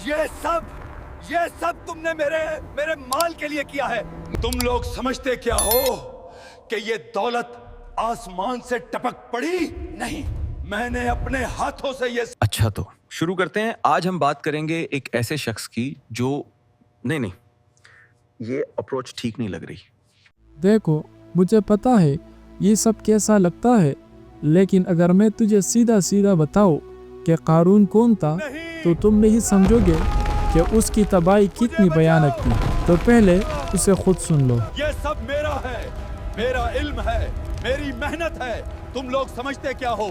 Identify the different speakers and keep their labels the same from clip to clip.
Speaker 1: یہ سب تم نے میرے مال کے لیے کیا ہے. تم لوگ سمجھتے کیا ہو کہ یہ دولت آسمان سے ٹپک پڑی؟ نہیں، میں نے اپنے ہاتھوں سے یہ.
Speaker 2: اچھا تو شروع کرتے ہیں. آج ہم بات کریں گے ایک ایسے شخص کی جو نہیں یہ اپروچ ٹھیک نہیں لگ رہی.
Speaker 3: دیکھو، مجھے پتا ہے یہ سب کیسا لگتا ہے، لیکن اگر میں تجھے سیدھا بتاؤں کہ قارون کون تھا تو تم نہیں سمجھو گے کہ اس کی تباہی کتنی بھیانک تھی. تو پہلے اسے خود سن لو.
Speaker 1: یہ سب میرا ہے، میرا علم ہے، میری محنت ہے. تم لوگ سمجھتے کیا ہو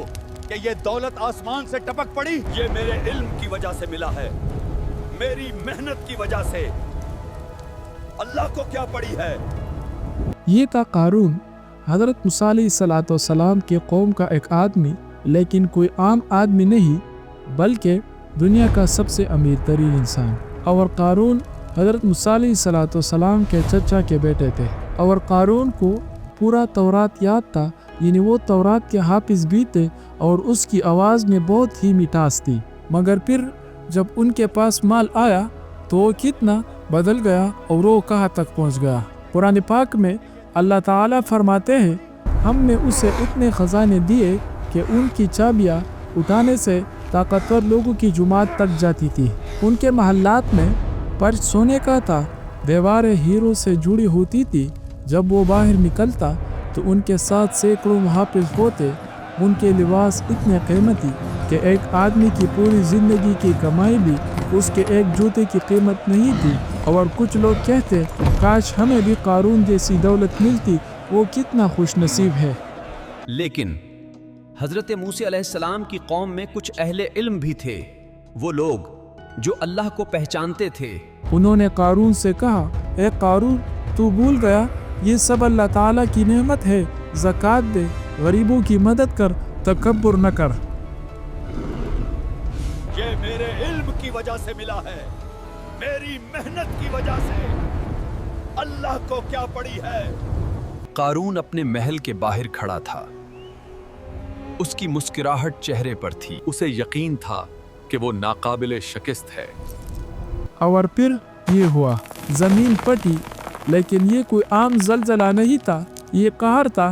Speaker 1: کہ یہ دولت آسمان سے ٹپک پڑی؟ یہ میرے علم کی وجہ سے ملا ہے، میری محنت کی وجہ سے. اللہ کو کیا پڑی ہے؟
Speaker 3: یہ تھا قارون، حضرت موسیٰ علیہ السلام کے قوم کا ایک آدمی، لیکن کوئی عام آدمی نہیں بلکہ دنیا کا سب سے امیر ترین انسان. اور قارون حضرت موسیٰ علیہ السلام کے چچا کے بیٹے تھے. اور قارون کو پورا تورات یاد تھا، یعنی وہ تورات کے حافظ بھی تھے، اور اس کی آواز میں بہت ہی مٹھاس تھی. مگر پھر جب ان کے پاس مال آیا تو وہ کتنا بدل گیا اور وہ کہاں تک پہنچ گیا. قرآن پاک میں اللہ تعالیٰ فرماتے ہیں، ہم نے اسے اتنے خزانے دیے کہ ان کی چابیاں اٹھانے سے طاقتور لوگوں کی جماعت تک جاتی تھی. ان کے محلات میں فرش سونے کا تھا، دیواریں ہیروں سے جڑی ہوتی تھی. جب وہ باہر نکلتا تو ان کے ساتھ سینکڑوں محافظ ہوتے. ان کے لباس اتنے قیمتی کہ ایک آدمی کی پوری زندگی کی کمائی بھی اس کے ایک جوتے کی قیمت نہیں تھی. اور کچھ لوگ کہتے، کاش ہمیں بھی قارون جیسی دولت ملتی، وہ کتنا خوش نصیب ہے.
Speaker 4: لیکن حضرت موسیٰ علیہ السلام کی قوم میں کچھ اہل علم بھی تھے، وہ لوگ جو اللہ کو پہچانتے تھے.
Speaker 3: انہوں نے قارون سے کہا، اے قارون، تو بھول گیا یہ سب اللہ تعالیٰ کی نعمت ہے. زکوٰۃ دے، غریبوں کی مدد کر، تکبر نہ کر.
Speaker 1: یہ میرے علم کی وجہ سے ملا ہے، میری محنت کی وجہ سے. اللہ کو کیا پڑی ہے؟
Speaker 4: قارون اپنے محل کے باہر کھڑا تھا، اس کی مسکراہٹ چہرے پر تھی. اسے یقین تھا کہ وہ ناقابل شکست ہے.
Speaker 3: اور پھر یہ ہوا، زمین پھٹی. لیکن یہ کوئی عام زلزلہ نہیں تھا، یہ قہر تھا.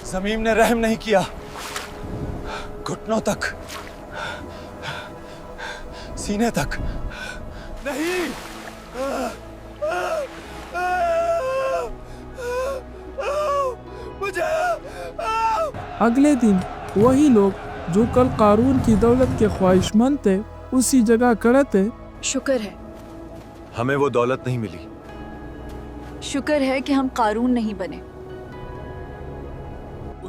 Speaker 1: زمین نے رحم نہیں کیا، گھٹنوں تک، سینے تک نہیں.
Speaker 3: اگلے دن وہی لوگ جو کل قارون کی دولت کے خواہش مند تھے اسی جگہ کھڑے تھے.
Speaker 5: شکر ہے،
Speaker 2: ہمیں وہ دولت نہیں ملی.
Speaker 5: شکر ہے کہ ہم قارون نہیں بنے.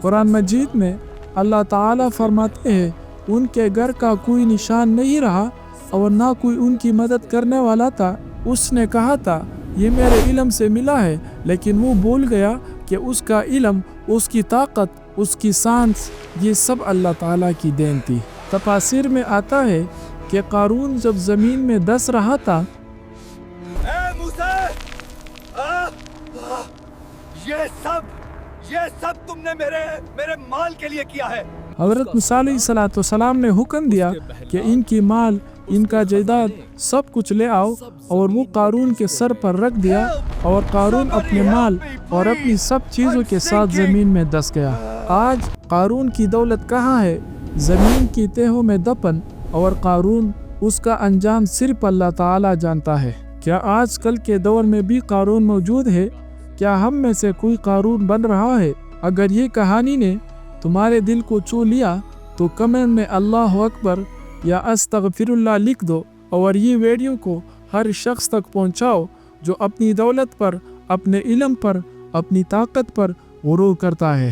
Speaker 3: قرآن مجید میں اللہ تعالیٰ فرماتے ہیں، ان کے گھر کا کوئی نشان نہیں رہا اور نہ کوئی ان کی مدد کرنے والا تھا. اس نے کہا تھا، یہ میرے علم سے ملا ہے، لیکن وہ بھول گیا کہ اس کا علم، اس کی طاقت، اس کی سانس، یہ سب اللہ تعالیٰ کی دین تھی. تفاسیر میں آتا ہے کہ قارون جب زمین میں دس رہا تھا،
Speaker 1: اے موسیٰ، یہ سب تم نے میرے مال کے لیے کیا ہے.
Speaker 3: حضرت موسیٰ علیہ السلام نے حکم دیا کہ ان کی مال، ان کا جائیداد سب کچھ لے آؤ، اور وہ قارون کے سر پر رکھ دیا. اور قارون اپنے مال اور اپنی سب چیزوں کے ساتھ زمین میں دس گیا. آج قارون کی دولت کہاں ہے؟ زمین کی تہوں میں دفن. اور قارون، اس کا انجام صرف اللہ تعالیٰ جانتا ہے. کیا آج کل کے دور میں بھی قارون موجود ہے؟ کیا ہم میں سے کوئی قارون بن رہا ہے؟ اگر یہ کہانی نے تمہارے دل کو چھو لیا تو کمنٹ میں اللہ اکبر یا استغفر اللہ لکھ دو، اور یہ ویڈیو کو ہر شخص تک پہنچاؤ جو اپنی دولت پر، اپنے علم پر، اپنی طاقت پر غرور کرتا ہے.